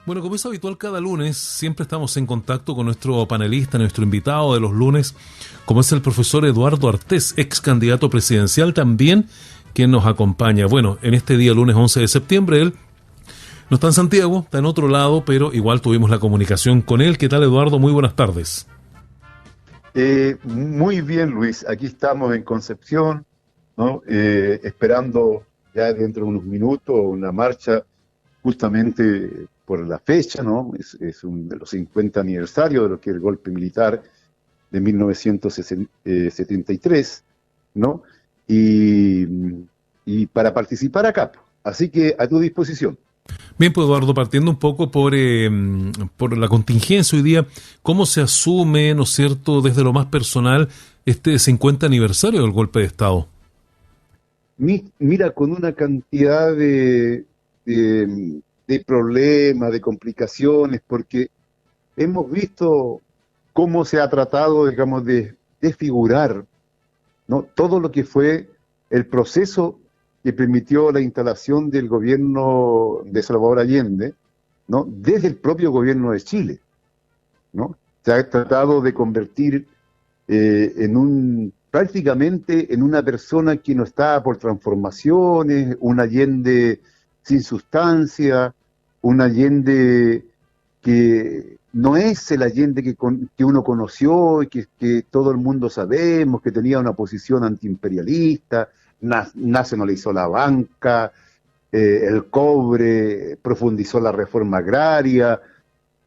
Bueno, como es habitual cada lunes, siempre estamos en contacto con nuestro panelista, nuestro invitado de los lunes, como es el profesor Eduardo Artés, ex candidato presidencial también, quien nos acompaña. Bueno, en este día, lunes 11 de septiembre, él no está en Santiago, está en otro lado, pero igual tuvimos la comunicación con él. ¿Qué tal, Eduardo? Muy buenas tardes. Muy bien, Luis. Aquí estamos en Concepción, ¿no? Esperando ya dentro de unos minutos una marcha justamente por la fecha, ¿no? Es de los 50 aniversarios de lo que es el golpe militar de 1973, ¿no? Y para participar acá. Así que a tu disposición. Bien, pues Eduardo, partiendo un poco por la contingencia hoy día, ¿cómo se asume, ¿no es cierto?, desde lo más personal, este 50 aniversario del golpe de Estado? Mira, con una cantidad de problemas, de complicaciones, porque hemos visto cómo se ha tratado, digamos, de desfigurar, ¿no?, todo lo que fue el proceso que permitió la instalación del gobierno de Salvador Allende, ¿no?, desde el propio gobierno de Chile, ¿no? Se ha tratado de convertir prácticamente en una persona que no está por transformaciones, un Allende sin sustancia, un Allende que no es el Allende que uno conoció y que todo el mundo sabemos, que tenía una posición antiimperialista, nacionalizó la banca, el cobre, profundizó la reforma agraria,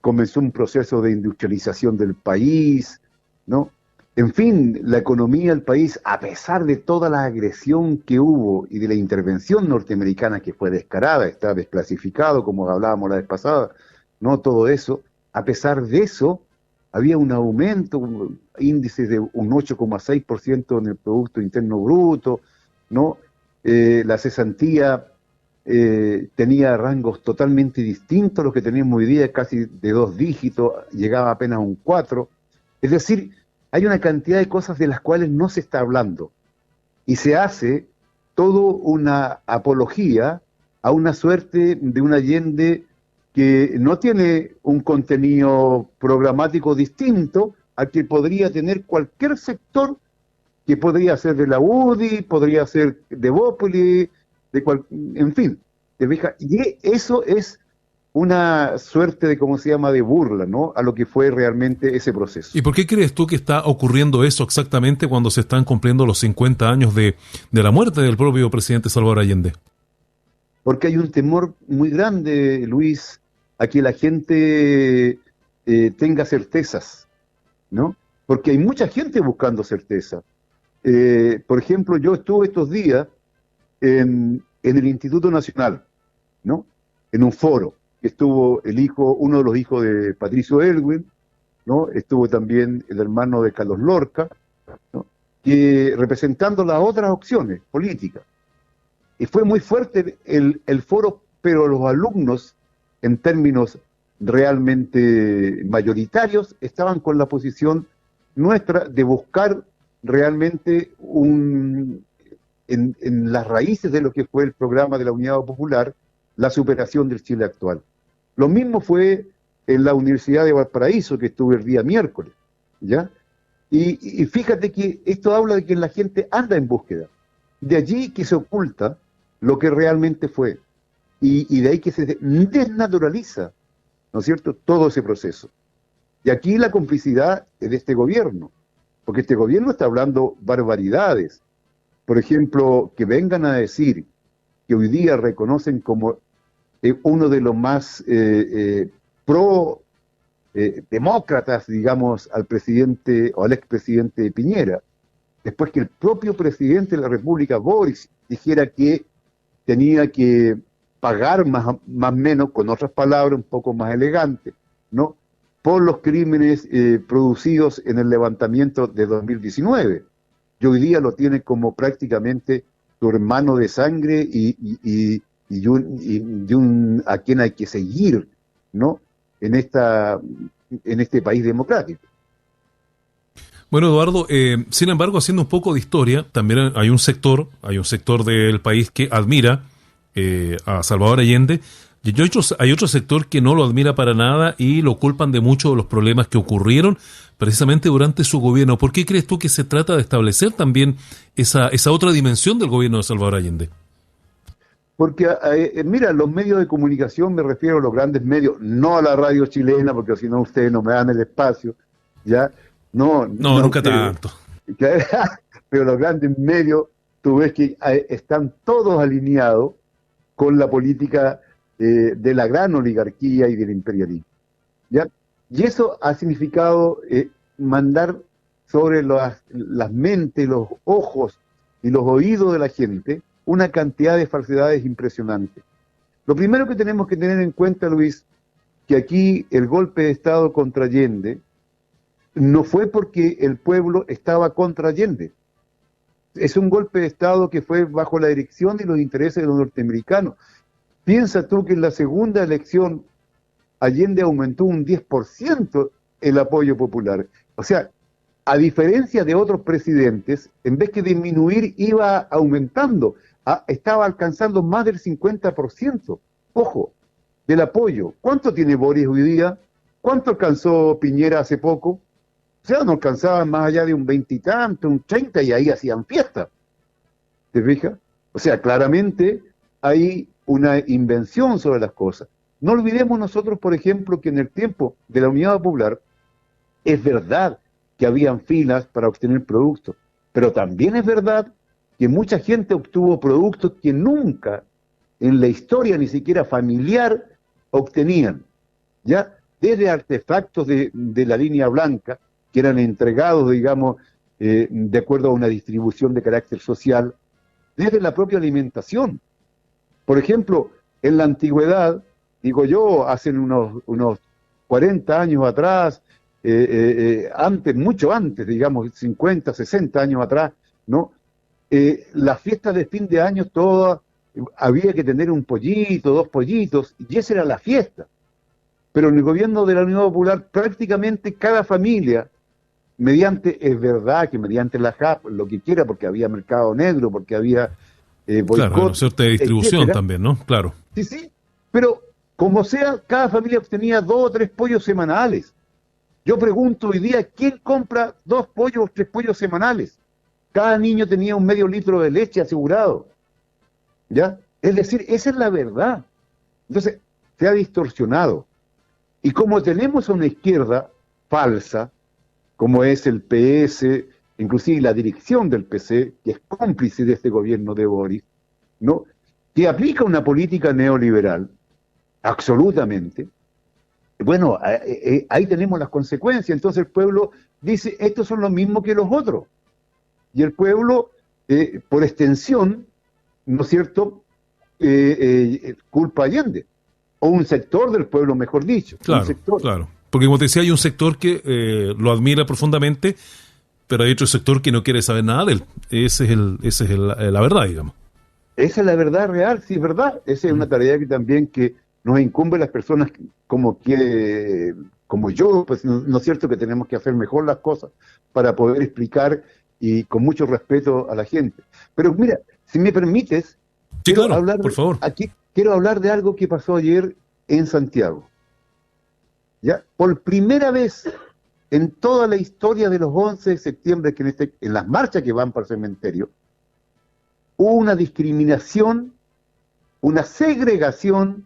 comenzó un proceso de industrialización del país, ¿no? En fin, la economía del país, a pesar de toda la agresión que hubo y de la intervención norteamericana que fue descarada, está desclasificado, como hablábamos la vez pasada, ¿no? Todo eso, a pesar de eso, había un aumento, un índice de un 8,6% en el Producto Interno Bruto, ¿no? La cesantía tenía rangos totalmente distintos a los que tenemos hoy día, casi de 2 dígitos, llegaba apenas a un 4. Es decir, hay una cantidad de cosas de las cuales no se está hablando y se hace toda una apología a una suerte de un Allende que no tiene un contenido programático distinto al que podría tener cualquier sector, que podría ser de la UDI, podría ser de Bópoli, en fin, ¿te fijas? Y eso es una suerte de, ¿cómo se llama?, de burla, ¿no?, a lo que fue realmente ese proceso. ¿Y por qué crees tú que está ocurriendo eso exactamente cuando se están cumpliendo los 50 años de la muerte del propio presidente Salvador Allende? Porque hay un temor muy grande, Luis, a que la gente tenga certezas, ¿no? Porque hay mucha gente buscando certeza. Por ejemplo, yo estuve estos días en el Instituto Nacional, ¿no?, en un foro. Estuvo uno de los hijos de Patricio Aylwin, ¿no? Estuvo también el hermano de Carlos Lorca, ¿no?, que representando las otras opciones políticas. Y fue muy fuerte el foro, pero los alumnos, en términos realmente mayoritarios, estaban con la posición nuestra de buscar realmente en las raíces de lo que fue el programa de la Unidad Popular, la superación del Chile actual. Lo mismo fue en la Universidad de Valparaíso, que estuve el día miércoles, ¿ya? Y fíjate que esto habla de que la gente anda en búsqueda. De allí que se oculta lo que realmente fue. Y de ahí que se desnaturaliza, ¿no es cierto?, todo ese proceso. Y aquí la complicidad es de este gobierno, porque este gobierno está hablando barbaridades. Por ejemplo, que vengan a decir que hoy día reconocen como uno de los más demócratas, digamos, al presidente o al expresidente Piñera, después que el propio presidente de la República, Boris, dijera que tenía que pagar más o menos, con otras palabras un poco más elegantes, ¿no?, por los crímenes producidos en el levantamiento de 2019. Y hoy día lo tiene como prácticamente su hermano de sangre y a quien hay que seguir, ¿no?, en este país democrático. Bueno, Eduardo, sin embargo, haciendo un poco de historia, también hay un sector del país que admira a Salvador Allende, Y hay otro sector que no lo admira para nada y lo culpan de muchos de los problemas que ocurrieron precisamente durante su gobierno. ¿Por qué crees tú que se trata de establecer también esa otra dimensión del gobierno de Salvador Allende? Porque, mira, los medios de comunicación, me refiero a los grandes medios, no a la radio chilena, porque si no ustedes no me dan el espacio, ¿ya? No, Nunca tanto. Pero los grandes medios, tú ves que están todos alineados con la política de la gran oligarquía y del imperialismo, ¿ya? Y eso ha significado mandar sobre las mentes, los ojos y los oídos de la gente una cantidad de falsedades impresionantes. Lo primero que tenemos que tener en cuenta, Luis, que aquí el golpe de Estado contra Allende no fue porque el pueblo estaba contra Allende. Es un golpe de Estado que fue bajo la dirección y los intereses de los norteamericanos. Piensa tú que en la segunda elección Allende aumentó un 10% el apoyo popular. O sea, a diferencia de otros presidentes, en vez que disminuir, iba aumentando. Estaba alcanzando más del 50%, ojo, del apoyo. ¿Cuánto tiene Boris hoy día? ¿Cuánto alcanzó Piñera hace poco? O sea, no alcanzaban más allá de un 20 y tanto, un 30, y ahí hacían fiesta. ¿Te fijas? O sea, claramente hay una invención sobre las cosas. No olvidemos nosotros, por ejemplo, que en el tiempo de la Unidad Popular, es verdad que habían filas para obtener productos, pero también es verdad que mucha gente obtuvo productos que nunca en la historia, ni siquiera familiar, obtenían, ¿ya? Desde artefactos de la línea blanca, que eran entregados, digamos, de acuerdo a una distribución de carácter social, desde la propia alimentación. Por ejemplo, en la antigüedad, digo yo, hace unos 40 años atrás, antes, mucho antes, digamos, 50, 60 años atrás, ¿no? Las fiestas de fin de año todas, había que tener un pollito, 2 pollitos, y esa era la fiesta. Pero en el gobierno de la Unión Popular, prácticamente cada familia, es verdad que mediante la JAP, lo que quiera, porque había mercado negro, porque había boicot, claro, una suerte de distribución etcétera. También, ¿no? Claro. Sí, sí, pero como sea, cada familia obtenía 2 o 3 pollos semanales. Yo pregunto hoy día, ¿quién compra 2 pollos o 3 pollos semanales? Cada niño tenía un medio litro de leche asegurado, ¿ya? Es decir, esa es la verdad. Entonces, se ha distorsionado. Y como tenemos una izquierda falsa, como es el PS, inclusive la dirección del PC, que es cómplice de este gobierno de Boris, ¿no? Que aplica una política neoliberal, absolutamente, bueno, ahí tenemos las consecuencias. Entonces el pueblo dice, estos son los mismos que los otros. Y el pueblo, por extensión, ¿no es cierto?, culpa a Allende. O un sector del pueblo, mejor dicho. Claro, un sector. Claro. Porque como te decía, hay un sector que lo admira profundamente, pero hay otro sector que no quiere saber nada de él. Esa es la verdad, digamos. Esa es la verdad real, sí, es verdad. Esa es una tarea que también que nos incumbe a las personas como yo, pues no es cierto que tenemos que hacer mejor las cosas para poder explicar y con mucho respeto a la gente. Pero mira, si me permites, sí, claro, por favor. Aquí quiero hablar de algo que pasó ayer en Santiago. ¿Ya? Por primera vez en toda la historia de los 11 de septiembre, que en las marchas que van para el cementerio, hubo una discriminación, una segregación,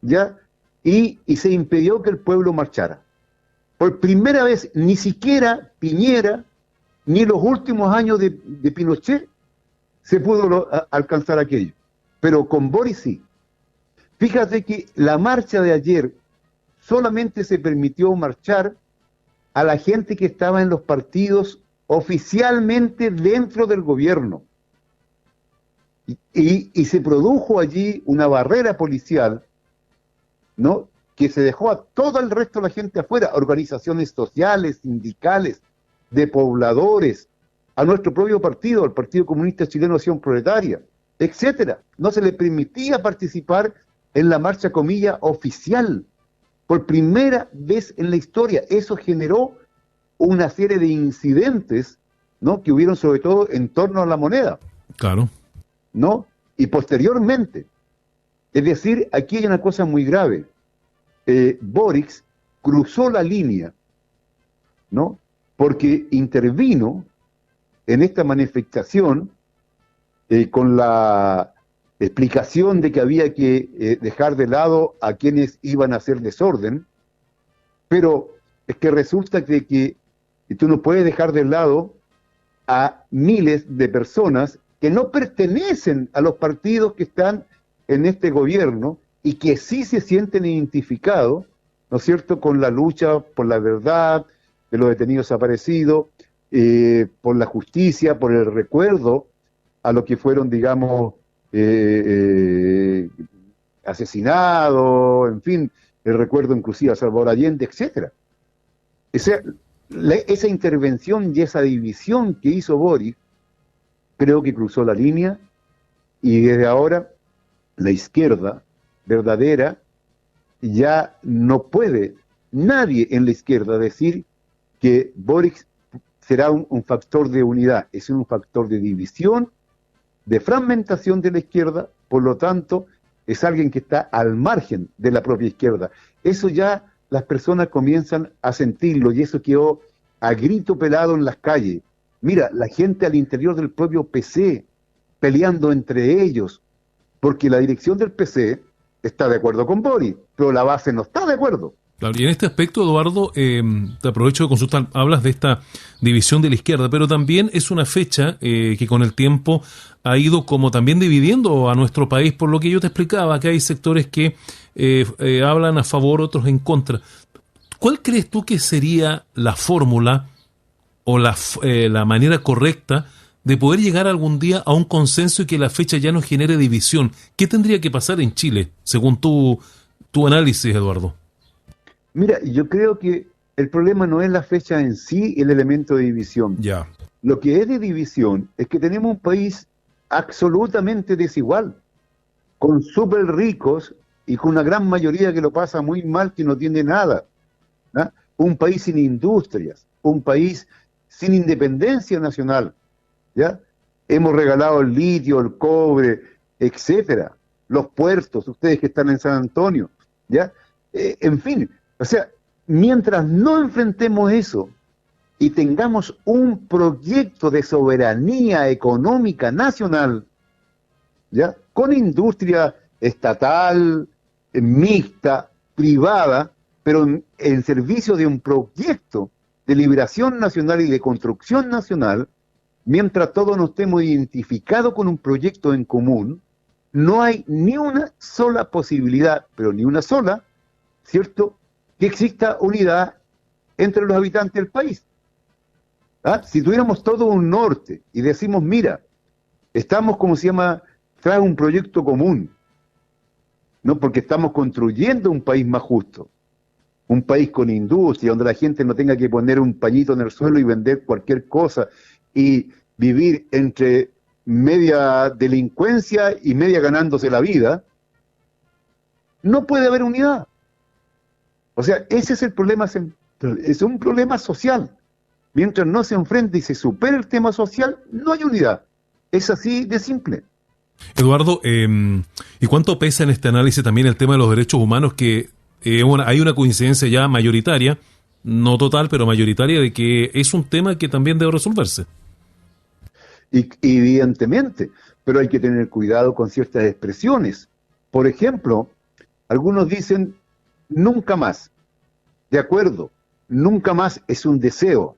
¿ya? Y se impidió que el pueblo marchara. Por primera vez, ni siquiera Piñera, ni los últimos años de Pinochet, se pudo alcanzar aquello. Pero con Boris sí. Fíjate que la marcha de ayer solamente se permitió marchar a la gente que estaba en los partidos oficialmente dentro del gobierno. Y se produjo allí una barrera policial, ¿no?, que se dejó a todo el resto de la gente afuera, organizaciones sociales, sindicales, de pobladores, a nuestro propio partido, al Partido Comunista Chileno Acción Proletaria, etcétera. No se le permitía participar en la marcha, comilla, oficial. Por primera vez en la historia, eso generó una serie de incidentes, ¿no?, que hubieron sobre todo en torno a la moneda. Claro. ¿No? Y posteriormente, Es decir, aquí hay una cosa muy grave. Boric cruzó la línea, ¿no? Porque intervino en esta manifestación con la explicación de que había que dejar de lado a quienes iban a hacer desorden, pero es que resulta que tú no puedes dejar de lado a miles de personas que no pertenecen a los partidos que están en este gobierno y que sí se sienten identificados, ¿no es cierto?, con la lucha por la verdad de los detenidos desaparecidos, por la justicia, por el recuerdo a los que fueron, digamos, asesinados, en fin, el recuerdo inclusive a Salvador Allende, etcétera. Esa intervención y esa división que hizo Boric, creo que cruzó la línea, y desde ahora la izquierda verdadera ya no puede, nadie en la izquierda, decir que Boric será un factor de unidad, es un factor de división, de fragmentación de la izquierda, por lo tanto, es alguien que está al margen de la propia izquierda. Eso ya las personas comienzan a sentirlo, y eso quedó a grito pelado en las calles. Mira, la gente al interior del propio PC, peleando entre ellos, porque la dirección del PC está de acuerdo con Boric, pero la base no está de acuerdo. Claro, y en este aspecto, Eduardo, te aprovecho de consultar, hablas de esta división de la izquierda, pero también es una fecha que con el tiempo ha ido como también dividiendo a nuestro país, por lo que yo te explicaba, que hay sectores que hablan a favor, otros en contra. ¿Cuál crees tú que sería la fórmula o la manera correcta de poder llegar algún día a un consenso y que la fecha ya no genere división? ¿Qué tendría que pasar en Chile, según tu análisis, Eduardo? Mira, yo creo que el problema no es la fecha en sí, el elemento de división. Ya. Lo que es de división es que tenemos un país absolutamente desigual, con súper ricos y con una gran mayoría que lo pasa muy mal, que no tiene nada, ¿no? Un país sin industrias, un país sin independencia nacional, ¿ya? Hemos regalado el litio, el cobre, etcétera, los puertos, ustedes que están en San Antonio, ¿ya? En fin, o sea, mientras no enfrentemos eso y tengamos un proyecto de soberanía económica nacional, ¿ya?, con industria estatal, mixta, privada, pero en servicio de un proyecto de liberación nacional y de construcción nacional, mientras todos no estemos identificados con un proyecto en común, no hay ni una sola posibilidad, pero ni una sola, ¿cierto?, que exista unidad entre los habitantes del país. ¿Ah? Si tuviéramos todo un norte y decimos, mira, estamos, como se llama, tras un proyecto común, ¿no?, porque estamos construyendo un país más justo, un país con industria, donde la gente no tenga que poner un pañito en el suelo y vender cualquier cosa, y vivir entre media delincuencia y media ganándose la vida, no puede haber unidad. O sea, ese es el problema central, es un problema social. Mientras no se enfrente y se supere el tema social, no hay unidad. Es así de simple. Eduardo, ¿y cuánto pesa en este análisis también el tema de los derechos humanos, que hay una coincidencia ya mayoritaria, no total, pero mayoritaria, de que es un tema que también debe resolverse? Y evidentemente, pero hay que tener cuidado con ciertas expresiones. Por ejemplo, algunos dicen nunca más. De acuerdo, nunca más es un deseo,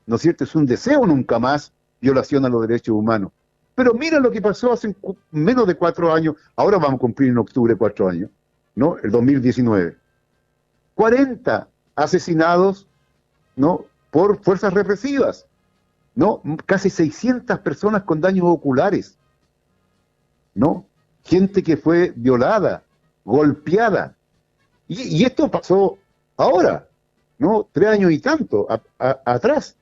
¿no es cierto? Es un deseo nunca más violación a los derechos humanos. Pero mira lo que pasó hace menos de 4 años, ahora vamos a cumplir en octubre 4 años, ¿no?, el 2019. 40 asesinados, ¿no?, por fuerzas represivas, ¿no? Casi 600 personas con daños oculares, ¿no? Gente que fue violada, golpeada. Y esto pasó ahora, ¿no?, 3 años y tanto atrás.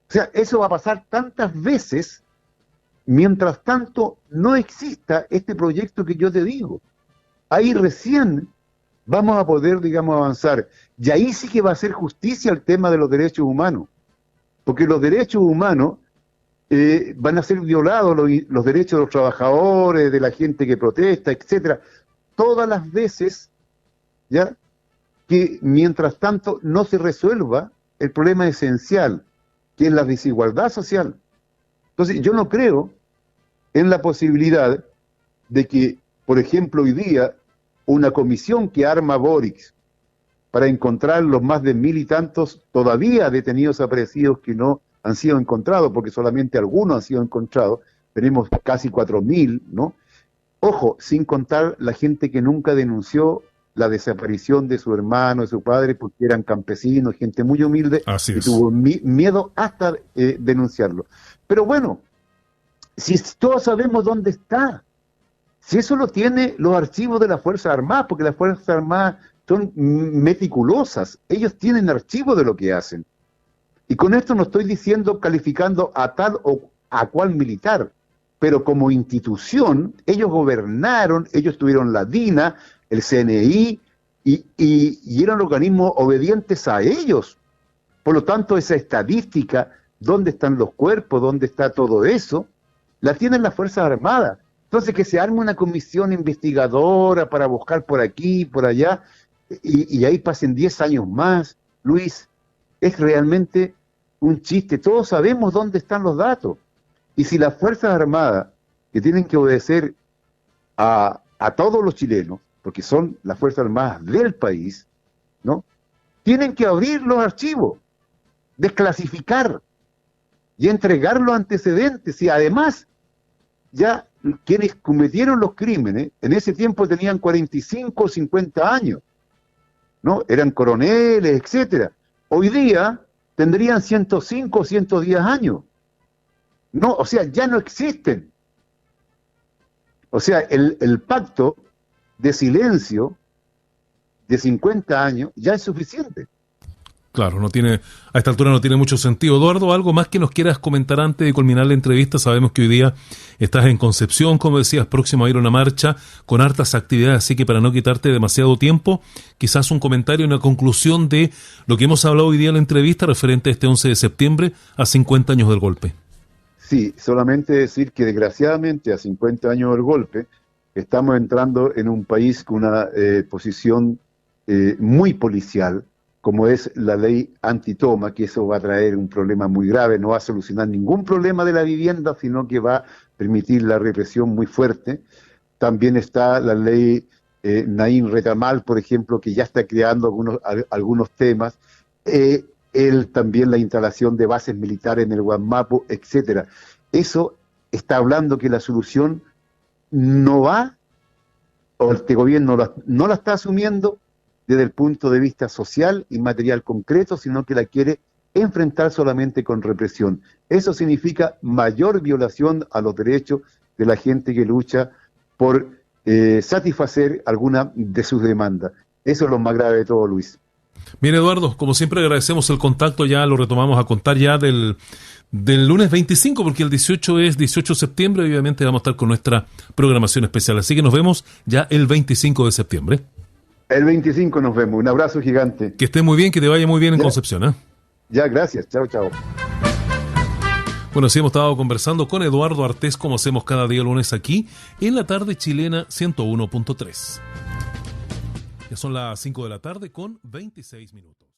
O sea, eso va a pasar tantas veces, mientras tanto no exista este proyecto que yo te digo. Ahí recién vamos a poder, digamos, avanzar. Y ahí sí que va a ser justicia el tema de los derechos humanos. Porque los derechos humanos van a ser violados los derechos de los trabajadores, de la gente que protesta, etcétera, todas las veces, ya, que mientras tanto no se resuelva el problema esencial, que es la desigualdad social. Entonces, yo no creo en la posibilidad de que, por ejemplo, hoy día, una comisión que arma Boric para encontrar los más de 1.000 y tantos todavía detenidos desaparecidos que no han sido encontrados, porque solamente algunos han sido encontrados, tenemos casi 4.000, ¿no? Ojo, sin contar la gente que nunca denunció la desaparición de su hermano, de su padre, porque eran campesinos, gente muy humilde, Así que es. tuvo miedo hasta denunciarlo. Pero bueno, si todos sabemos dónde está, si eso lo tiene los archivos de las Fuerzas Armadas, porque las Fuerzas Armadas son meticulosas, ellos tienen archivos de lo que hacen. Y con esto no estoy diciendo calificando a tal o a cual militar, pero como institución, ellos gobernaron, ellos tuvieron la DINA, el CNI, y eran organismos obedientes a ellos. Por lo tanto, esa estadística, dónde están los cuerpos, dónde está todo eso, la tienen las Fuerzas Armadas. Entonces, que se arme una comisión investigadora para buscar por aquí, por allá, y ahí pasen 10 años más, Luis, es realmente un chiste. Todos sabemos dónde están los datos. Y si las Fuerzas Armadas, que tienen que obedecer a todos los chilenos, porque son las Fuerzas Armadas del país, ¿no?, tienen que abrir los archivos, desclasificar y entregar los antecedentes. Y además, ya quienes cometieron los crímenes, en ese tiempo tenían 45 o 50 años, ¿no? Eran coroneles, etcétera. Hoy día tendrían 105 o 110 años. No, o sea, ya no existen. O sea, el pacto de silencio de 50 años ya es suficiente. Claro, a esta altura no tiene mucho sentido. Eduardo, ¿algo más que nos quieras comentar antes de culminar la entrevista? Sabemos que hoy día estás en Concepción, como decías, próximo a ir a una marcha con hartas actividades, así que para no quitarte demasiado tiempo, quizás un comentario, una conclusión de lo que hemos hablado hoy día en la entrevista referente a este 11 de septiembre, a 50 años del golpe. Sí, solamente decir que desgraciadamente a 50 años del golpe estamos entrando en un país con una posición muy policial, como es la ley antitoma, que eso va a traer un problema muy grave, no va a solucionar ningún problema de la vivienda, sino que va a permitir la represión muy fuerte. También está la ley Naín Retamal, por ejemplo, que ya está creando algunos temas. También la instalación de bases militares en el Guamapo, etcétera. Eso está hablando que la solución no va, o este gobierno no la está asumiendo desde el punto de vista social y material concreto, sino que la quiere enfrentar solamente con represión. Eso significa mayor violación a los derechos de la gente que lucha por satisfacer alguna de sus demandas. Eso es lo más grave de todo, Luis. Bien, Eduardo, como siempre agradecemos el contacto, ya lo retomamos a contar ya del lunes 25, porque el 18 es 18 de septiembre, y obviamente vamos a estar con nuestra programación especial. Así que nos vemos ya el 25 de septiembre. El 25 nos vemos. Un abrazo gigante. Que esté muy bien, que te vaya muy bien en Concepción, ¿eh? Ya, gracias. Chao, chao. Bueno, sí, hemos estado conversando con Eduardo Artés, como hacemos cada día lunes aquí, en la tarde chilena 101.3. Ya son las 5 de la tarde con 26 minutos.